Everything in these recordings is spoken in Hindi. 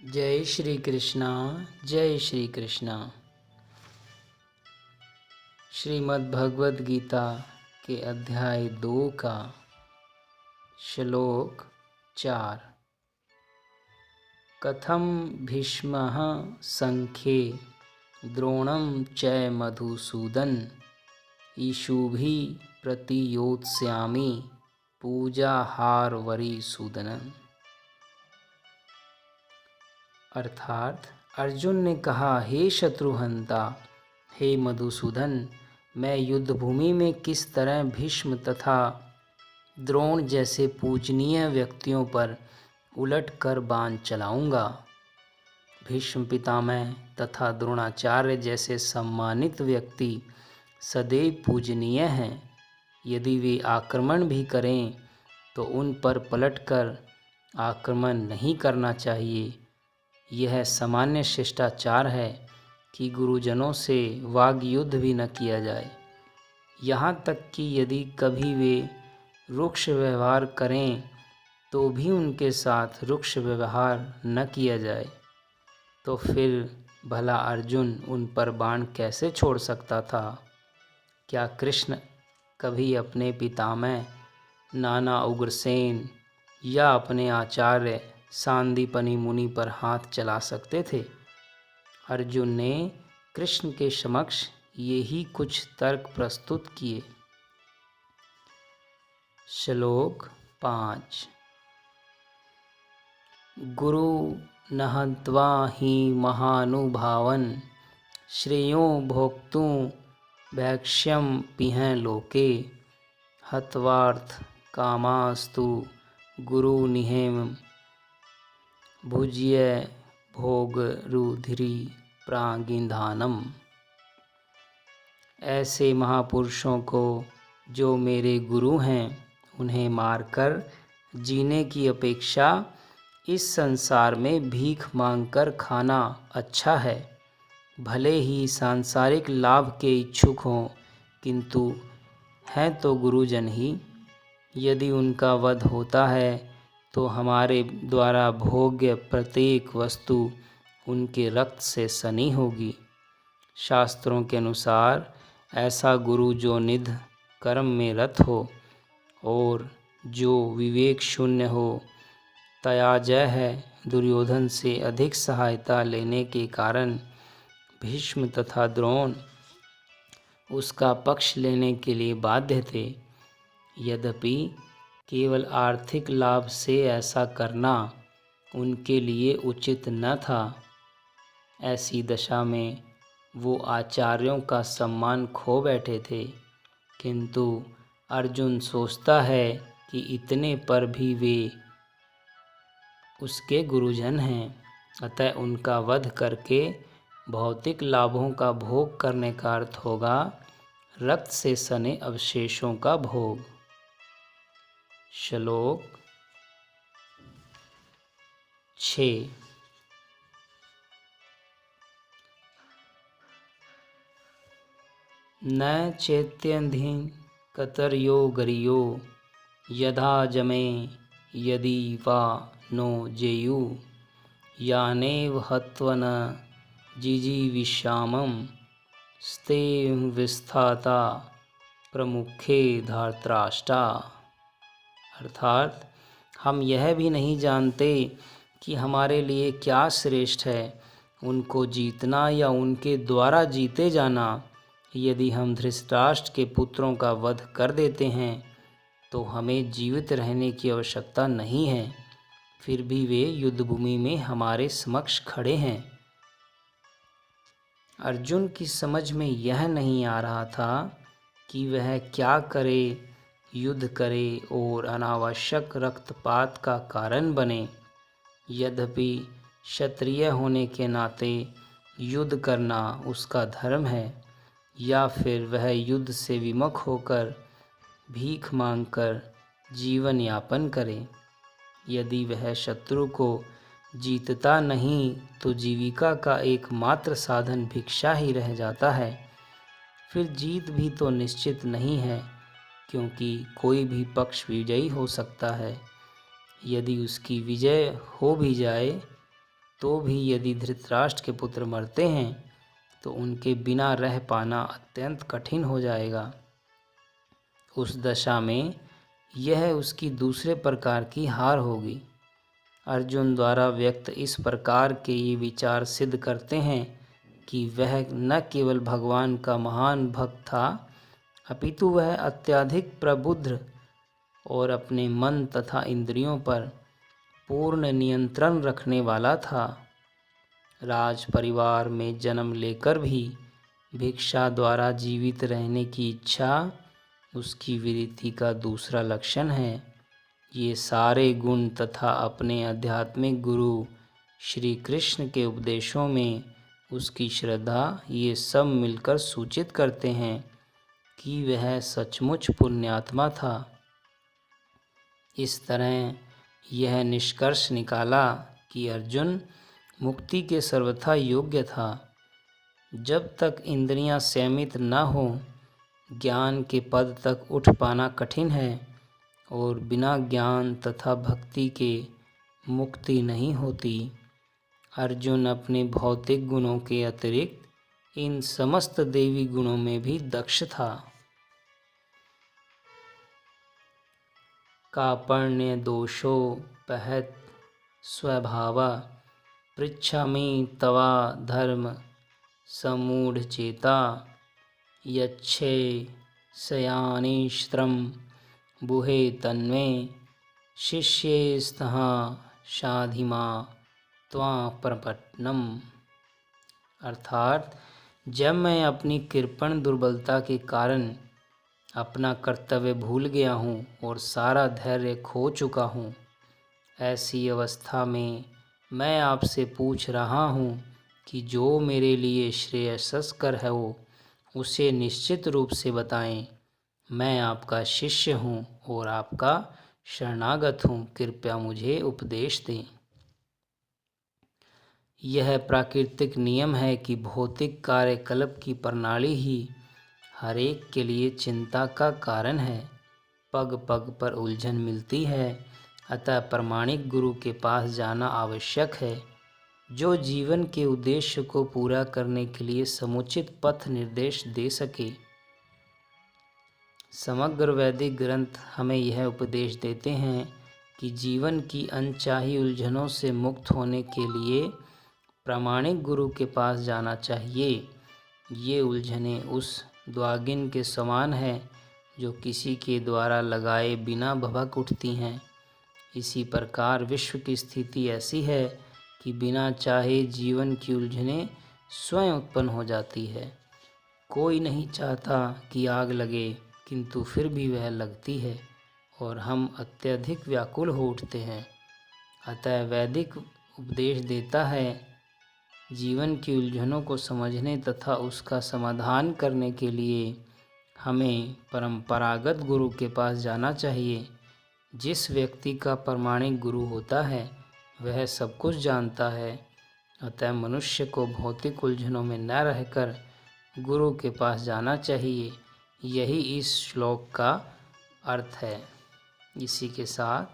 जय श्री कृष्णा। जय श्री कृष्णा। श्रीमद् भगवद गीता के अध्याय 2 का श्लोक 4। कथम भीष्मः संख्ये द्रोणं च मधुसूदन ईशुभिः प्रतियोत्स्यामि पूजाहारवरिसूदन। अर्थात अर्जुन ने कहा, हे शत्रुहंता, हे मधुसूदन, मैं युद्धभूमि में किस तरह भीष्म तथा द्रोण जैसे पूजनीय व्यक्तियों पर उलट कर बाण चलाऊंगा। भीष्म पितामह तथा द्रोणाचार्य जैसे सम्मानित व्यक्ति सदैव पूजनीय हैं। यदि वे आक्रमण भी करें तो उन पर पलटकर आक्रमण नहीं करना चाहिए। यह सामान्य शिष्टाचार है कि गुरुजनों से वाग युद्ध भी न किया जाए। यहाँ तक कि यदि कभी वे रुक्ष व्यवहार करें तो भी उनके साथ रुक्ष व्यवहार न किया जाए। तो फिर भला अर्जुन उन पर बाण कैसे छोड़ सकता था? क्या कृष्ण कभी अपने पितामह नाना उग्रसेन या अपने आचार्य सांदीपनि मुनि पर हाथ चला सकते थे? अर्जुन ने कृष्ण के समक्ष यही कुछ तर्क प्रस्तुत किए। श्लोक 5। गुरु नहत्वा हि महानुभावन श्रेयो भोक्तुं भैक्ष्यं पिह लोके हत्वार्थ कामास्तु गुरु निहेम भुज्य भोग रुधिरी प्रागिंधानम। ऐसे महापुरुषों को जो मेरे गुरु हैं, उन्हें मारकर जीने की अपेक्षा इस संसार में भीख मांगकर खाना अच्छा है। भले ही सांसारिक लाभ के इच्छुक हों, किंतु हैं तो गुरुजन ही। यदि उनका वध होता है तो हमारे द्वारा भोग्य प्रत्येक वस्तु उनके रक्त से सनी होगी। शास्त्रों के अनुसार ऐसा गुरु जो निध कर्म में रत हो और जो विवेक शून्य हो, त्याज्य है। दुर्योधन से अधिक सहायता लेने के कारण भीष्म तथा द्रोण उसका पक्ष लेने के लिए बाध्य थे। यद्यपि केवल आर्थिक लाभ से ऐसा करना उनके लिए उचित न था। ऐसी दशा में वो आचार्यों का सम्मान खो बैठे थे। किंतु अर्जुन सोचता है कि इतने पर भी वे उसके गुरुजन हैं, अतः उनका वध करके भौतिक लाभों का भोग करने का अर्थ होगा रक्त से सने अवशेषों का भोग। श्लोक 6। न चेत्यंधि कतर्यो गरियो यथा जमे यदि वा नो जेयु यानेव हत्वन जिजीविषामं स्ते विस्थाता प्रमुखे धार्तराष्ट्रा। अर्थात हम यह भी नहीं जानते कि हमारे लिए क्या श्रेष्ठ है, उनको जीतना या उनके द्वारा जीते जाना। यदि हम धृतराष्ट्र के पुत्रों का वध कर देते हैं तो हमें जीवित रहने की आवश्यकता नहीं है। फिर भी वे युद्धभूमि में हमारे समक्ष खड़े हैं। अर्जुन की समझ में यह नहीं आ रहा था कि वह क्या करे, युद्ध करे और अनावश्यक रक्तपात का कारण बने। यद्यपि क्षत्रिय होने के नाते युद्ध करना उसका धर्म है, या फिर वह युद्ध से विमुख होकर भीख मांगकर जीवन यापन करे। यदि वह शत्रु को जीतता नहीं तो जीविका का एकमात्र साधन भिक्षा ही रह जाता है। फिर जीत भी तो निश्चित नहीं है, क्योंकि कोई भी पक्ष विजयी हो सकता है। यदि उसकी विजय हो भी जाए तो भी यदि धृतराष्ट्र के पुत्र मरते हैं तो उनके बिना रह पाना अत्यंत कठिन हो जाएगा। उस दशा में यह उसकी दूसरे प्रकार की हार होगी। अर्जुन द्वारा व्यक्त इस प्रकार के ये विचार सिद्ध करते हैं कि वह न केवल भगवान का महान भक्त था, अपितु वह अत्यधिक प्रबुद्ध और अपने मन तथा इंद्रियों पर पूर्ण नियंत्रण रखने वाला था। राज परिवार में जन्म लेकर भी भिक्षा द्वारा जीवित रहने की इच्छा उसकी वृत्ति का दूसरा लक्षण है। ये सारे गुण तथा अपने आध्यात्मिक गुरु श्री कृष्ण के उपदेशों में उसकी श्रद्धा, ये सब मिलकर सूचित करते हैं कि वह सचमुच पुण्यात्मा था। इस तरह यह निष्कर्ष निकाला कि अर्जुन मुक्ति के सर्वथा योग्य था। जब तक इंद्रियां संयमित न हो, ज्ञान के पद तक उठ पाना कठिन है और बिना ज्ञान तथा भक्ति के मुक्ति नहीं होती। अर्जुन अपने भौतिक गुणों के अतिरिक्त इन समस्त देवी गुणों में भी दक्ष था। कार्पण्य दोषोपहत स्वभावा पृच्छामि तवा धर्म समूढ़चेता यच्छे शयानिस्त्रम बुहे तन्मे शिष्येस्तः शाधिमा त्वां प्रपन्नम। अर्थात जब मैं अपनी कृपण दुर्बलता के कारण अपना कर्तव्य भूल गया हूँ और सारा धैर्य खो चुका हूँ, ऐसी अवस्था में मैं आपसे पूछ रहा हूँ कि जो मेरे लिए श्रेयस्कर है वो उसे निश्चित रूप से बताएं। मैं आपका शिष्य हूँ और आपका शरणागत हूँ, कृपया मुझे उपदेश दें। यह प्राकृतिक नियम है कि भौतिक कार्यकल्प की प्रणाली ही हर एक के लिए चिंता का कारण है। पग पग पर उलझन मिलती है, अतः प्रामाणिक गुरु के पास जाना आवश्यक है, जो जीवन के उद्देश्य को पूरा करने के लिए समुचित पथ निर्देश दे सके। समग्र वैदिक ग्रंथ हमें यह उपदेश देते हैं कि जीवन की अनचाही उलझनों से मुक्त होने के लिए प्रामाणिक गुरु के पास जाना चाहिए। ये उलझनें उस द्वागिन के समान है जो किसी के द्वारा लगाए बिना भभक उठती हैं। इसी प्रकार विश्व की स्थिति ऐसी है कि बिना चाहे जीवन की उलझनें स्वयं उत्पन्न हो जाती है। कोई नहीं चाहता कि आग लगे, किंतु फिर भी वह लगती है और हम अत्यधिक व्याकुल हो उठते हैं। अतः वैदिक उपदेश देता है, जीवन की उलझनों को समझने तथा उसका समाधान करने के लिए हमें परंपरागत गुरु के पास जाना चाहिए। जिस व्यक्ति का प्रामाणिक गुरु होता है वह सब कुछ जानता है, अतः मनुष्य को भौतिक उलझनों में न रहकर गुरु के पास जाना चाहिए। यही इस श्लोक का अर्थ है। इसी के साथ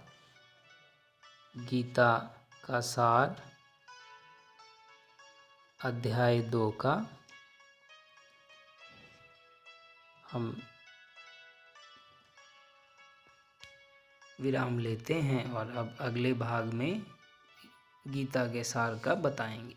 गीता का सार अध्याय 2 का हम विराम लेते हैं और अब अगले भाग में गीता के सार का बताएंगे।